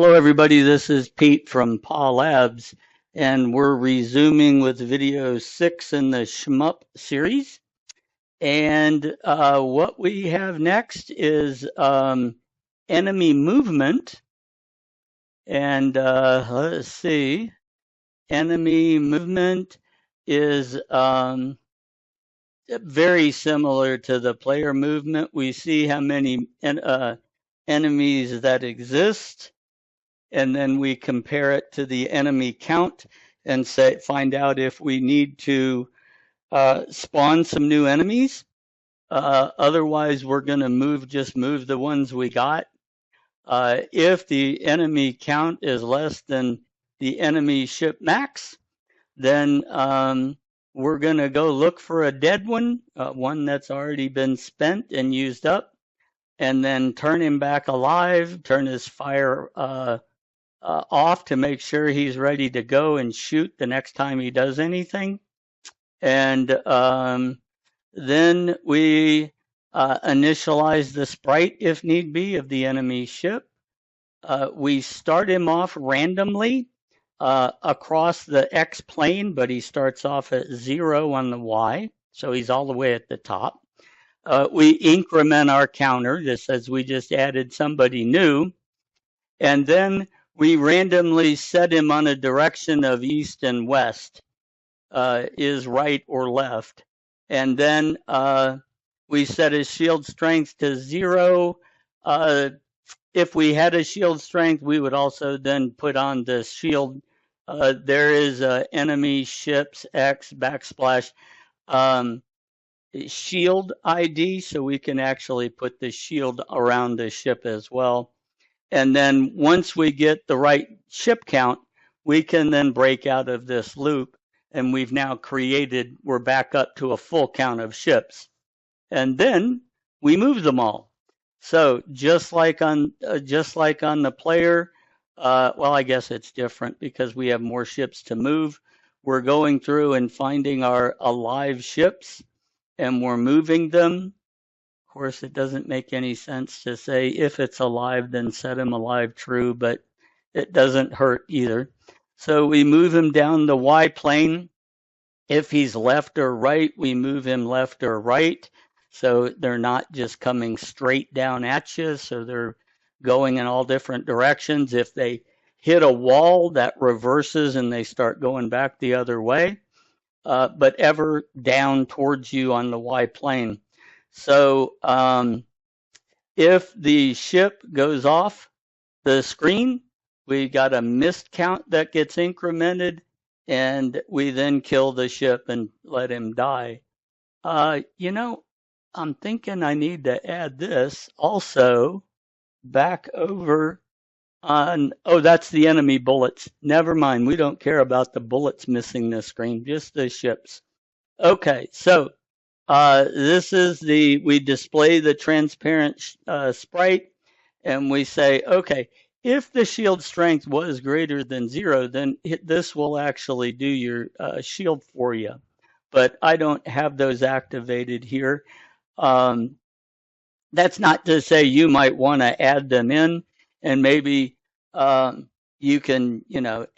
Hello, everybody. This is Pete from PA Labs, and we're resuming with video 6 in the Shmup series. And what we have next is enemy movement. And let's see, enemy movement is very similar to the player movement. We see how many enemies that exist, and then we compare it to the enemy count and find out if we need to spawn some new enemies. Otherwise, we're going to just move the ones we got. If the enemy count is less than the enemy ship max, then we're going to go look for a dead one, one that's already been spent and used up, and then turn him back alive, turn his fire off to make sure he's ready to go and shoot the next time he does anything. And then we initialize the sprite, if need be, of the enemy ship. We start him off randomly across the X plane, but he starts off at 0 on the Y, so he's all the way at the top. We increment our counter, just as we just added somebody new, and then we randomly set him on a direction of east and west, is right or left. And then we set his shield strength to 0. If we had a shield strength, we would also then put on the shield. There is enemy ships X backsplash shield ID, so we can actually put the shield around the ship as well. And then once we get the right ship count, we can then break out of this loop, and we're back up to a full count of ships. And then we move them all. So just like on the player, well, I guess it's different because we have more ships to move. We're going through and finding our alive ships, and we're moving them. Of course, it doesn't make any sense to say if it's alive, then set him alive true, but it doesn't hurt either. So we move him down the Y plane. If he's left or right, we move him left or right. So they're not just coming straight down at you, so they're going in all different directions. If they hit a wall, that reverses and they start going back the other way, but ever down towards you on the Y plane. So if the ship goes off the screen, we got a missed count that gets incremented, and we then kill the ship and let him die. I'm thinking I need to add this also back over on, oh, that's the enemy bullets. Never mind, we don't care about the bullets missing this screen, just the ships. Okay, so this is we display the transparent sprite, and we say, okay, if the shield strength was greater than 0, then this will actually do your shield for you. But I don't have those activated here. That's not to say you might want to add them in, and maybe you can,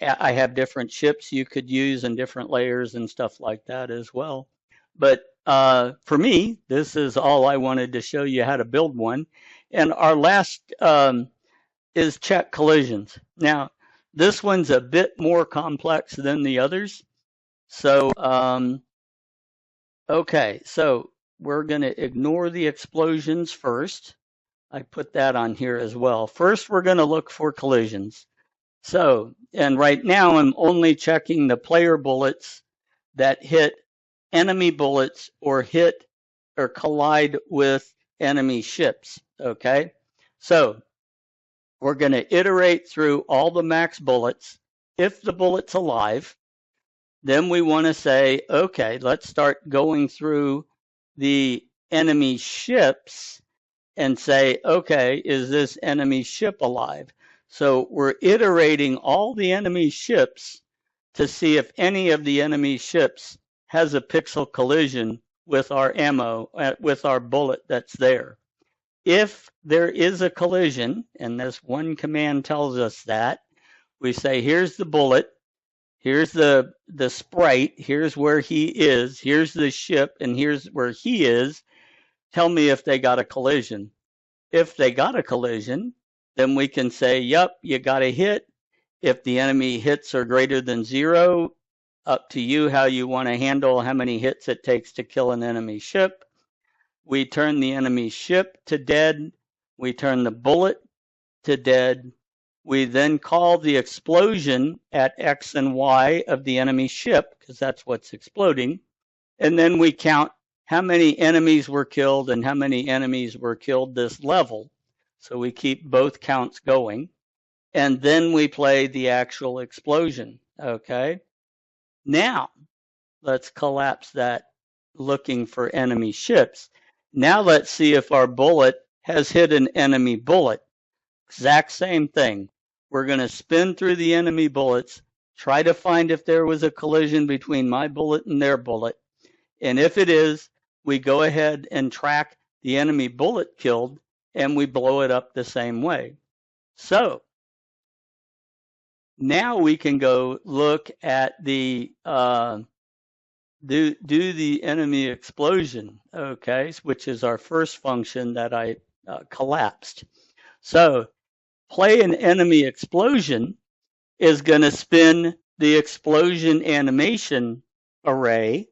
I have different ships you could use and different layers and stuff like that as well. But for me, this is all I wanted to show you how to build one. And our last is check collisions. Now, this one's a bit more complex than the others. So, okay, so we're going to ignore the explosions first. I put that on here as well. First, we're going to look for collisions. So, and right now I'm only checking the player bullets that hit enemy bullets or hit or collide with enemy ships, okay? So we're going to iterate through all the max bullets. If the bullet's alive, then we want to say, okay, let's start going through the enemy ships and say, okay, is this enemy ship alive? So we're iterating all the enemy ships to see if any of the enemy ships has a pixel collision with our ammo, with our bullet that's there. If there is a collision, and this one command tells us that, we say, here's the bullet, here's the sprite, here's where he is, here's the ship, and here's where he is. Tell me if they got a collision. If they got a collision, then we can say, yep, you got a hit. If the enemy hits are greater than 0, up to you how you want to handle how many hits it takes to kill an enemy ship. We turn the enemy ship to dead. We turn the bullet to dead. We then call the explosion at X and Y of the enemy ship, because that's what's exploding. And then we count how many enemies were killed and how many enemies were killed this level. So we keep both counts going. And then we play the actual explosion. Okay. Now, let's collapse that looking for enemy ships. Now let's see if our bullet has hit an enemy bullet. Exact same thing. We're going to spin through the enemy bullets, try to find if there was a collision between my bullet and their bullet. And if it is, we go ahead and track the enemy bullet killed, and we blow it up the same way. So now we can go look at the do the enemy explosion, okay, which is our first function that I collapsed. So play an enemy explosion is going to spin the explosion animation array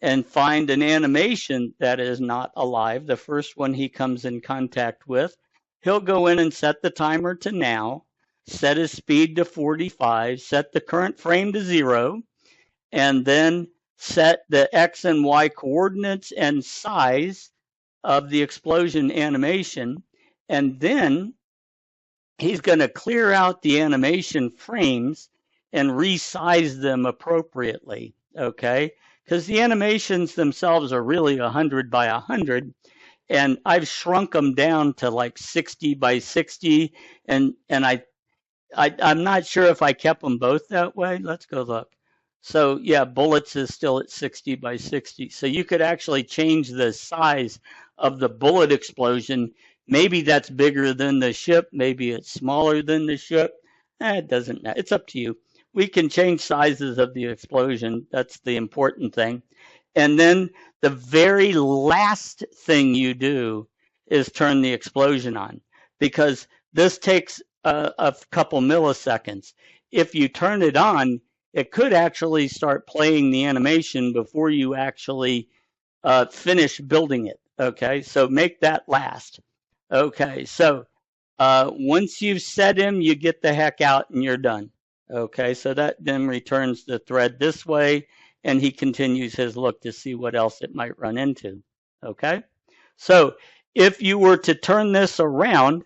and find an animation that is not alive, the first one he comes in contact with. He'll go in and set the timer to now, set his speed to 45, set the current frame to 0, and then set the X and Y coordinates and size of the explosion animation. And then he's going to clear out the animation frames and resize them appropriately, okay? Because the animations themselves are really 100 by 100, and I've shrunk them down to like 60 by 60, and I'm not sure if I kept them both that way. Let's go look. So yeah, bullets is still at 60 by 60. So you could actually change the size of the bullet explosion. Maybe that's bigger than the ship. Maybe it's smaller than the ship. It doesn't matter. It's up to you. We can change sizes of the explosion. That's the important thing. And then the very last thing you do is turn the explosion on, because this takes a couple milliseconds. If you turn it on, it could actually start playing the animation before you actually finish building it. Okay, so make that last. Okay, so once you've set him, you get the heck out and you're done. Okay, so that then returns the thread this way, and he continues his look to see what else it might run into. Okay, so if you were to turn this around,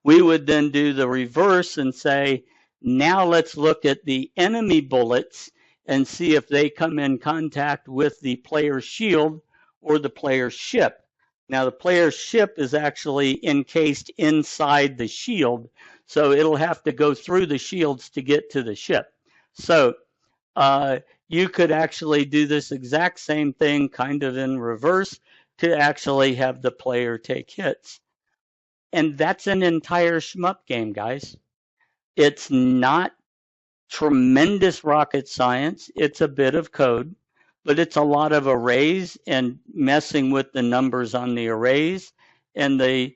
we would then do the reverse and say, now let's look at the enemy bullets and see if they come in contact with the player's shield or the player's ship. Now the player's ship is actually encased inside the shield, so it'll have to go through the shields to get to the ship. So you could actually do this exact same thing kind of in reverse to actually have the player take hits. And that's an entire shmup game, guys. It's not tremendous rocket science. It's a bit of code, but it's a lot of arrays and messing with the numbers on the arrays. And the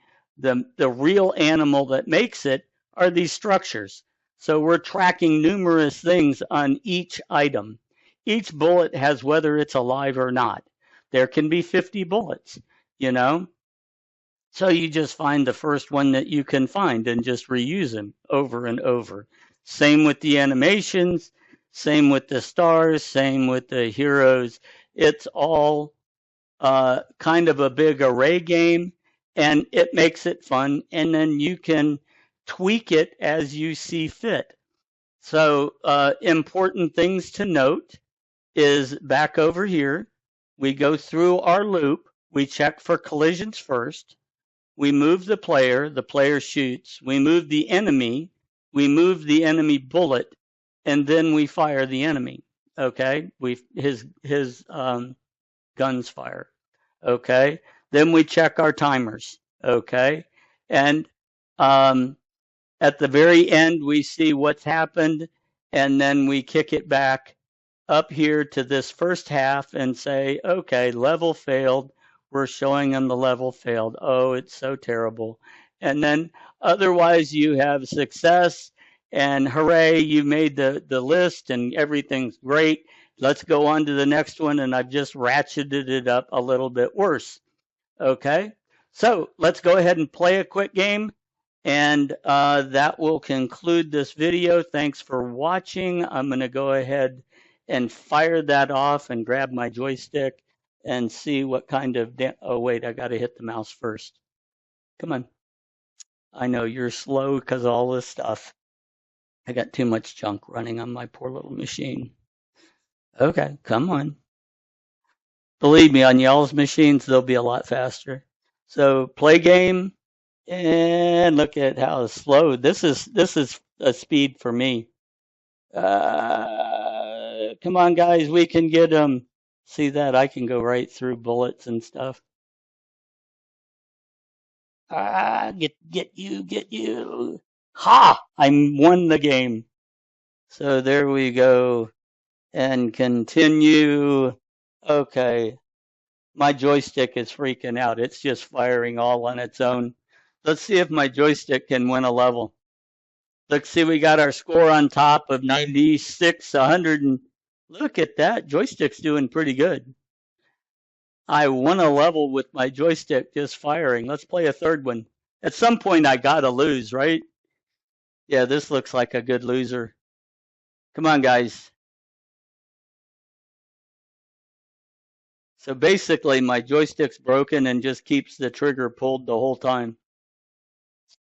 real animal that makes it are these structures. So we're tracking numerous things on each item. Each bullet has whether it's alive or not. There can be 50 bullets, you know? So you just find the first one that you can find and just reuse them over and over. Same with the animations, same with the stars, same with the heroes. It's all kind of a big array game, and it makes it fun. And then you can tweak it as you see fit. So important things to note is back over here, we go through our loop. We check for collisions first. We move the player shoots, we move the enemy bullet, and then we fire the enemy. Okay, his guns fire. Okay, then we check our timers. Okay. And at the very end, we see what's happened, and then we kick it back up here to this first half and say, okay, level failed. We're showing them the level failed. Oh, it's so terrible. And then otherwise you have success and hooray, you made the list and everything's great. Let's go on to the next one. And I've just ratcheted it up a little bit worse. Okay. So let's go ahead and play a quick game. And that will conclude this video. Thanks for watching. I'm going to go ahead and fire that off and grab my joystick and see what kind of, oh wait, I got to hit the mouse first. Come on. I know you're slow because of all this stuff. I got too much junk running on my poor little machine. Okay, come on. Believe me, on y'all's machines, they'll be a lot faster. So play game. And look at how slow this is. This is a speed for me. Come on, guys, we can get them. See that? I can go right through bullets and stuff. Get you. Ha! I won the game. So there we go. And continue. Okay. My joystick is freaking out. It's just firing all on its own. Let's see if my joystick can win a level. Let's see, we got our score on top of 96, 100. And look at that. Joystick's doing pretty good. I won a level with my joystick just firing. Let's play a third one. At some point, I got to lose, right? Yeah, this looks like a good loser. Come on, guys. So basically, my joystick's broken and just keeps the trigger pulled the whole time.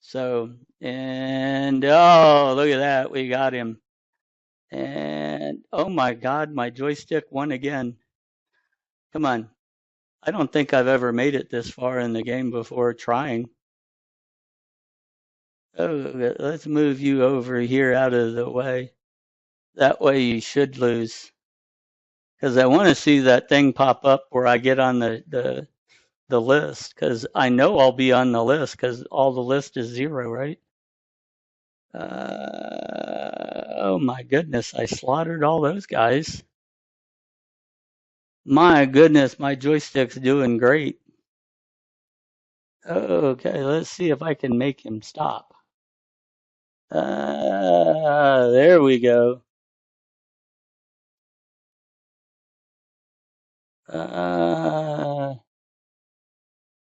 So, and oh, look at that. We got him. And oh my God, my joystick won again. Come on. I don't think I've ever made it this far in the game before trying. Oh, let's move you over here out of the way. That way you should lose. Because I want to see that thing pop up where I get on the list. Because I know I'll be on the list because all the list is 0, right? Oh my goodness, I slaughtered all those guys. My goodness, my joystick's doing great. Okay, let's see if I can make him stop. There we go.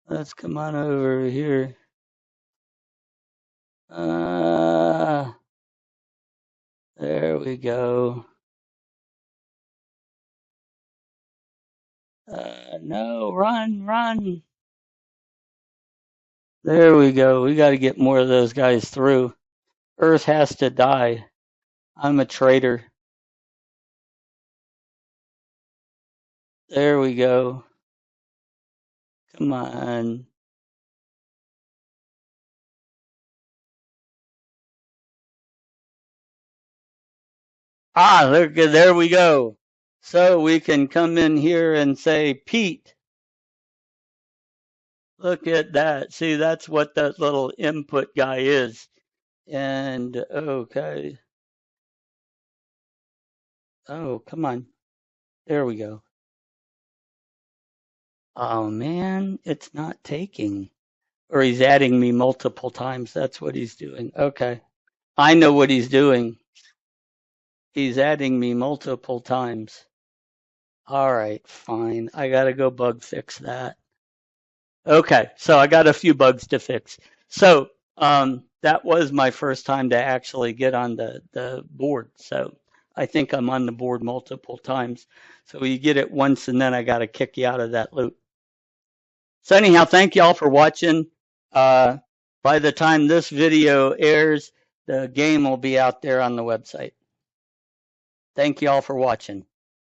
Let's come on over here. There we go. No, run. There we go. We got to get more of those guys through. Earth has to die. I'm a traitor. There we go. Come on. Look, there we go. So we can come in here and say, Pete. Look at that. See, that's what that little input guy is. And okay. Oh, come on. There we go. Oh man, it's not taking. Or he's adding me multiple times. That's what he's doing. Okay. I know what he's doing. He's adding me multiple times. All right, fine. I got to go bug fix that. Okay, so I got a few bugs to fix. So that was my first time to actually get on the board. So I think I'm on the board multiple times. So you get it once and then I got to kick you out of that loop. So anyhow, thank you all for watching. By the time this video airs, the game will be out there on the website. Thank you all for watching.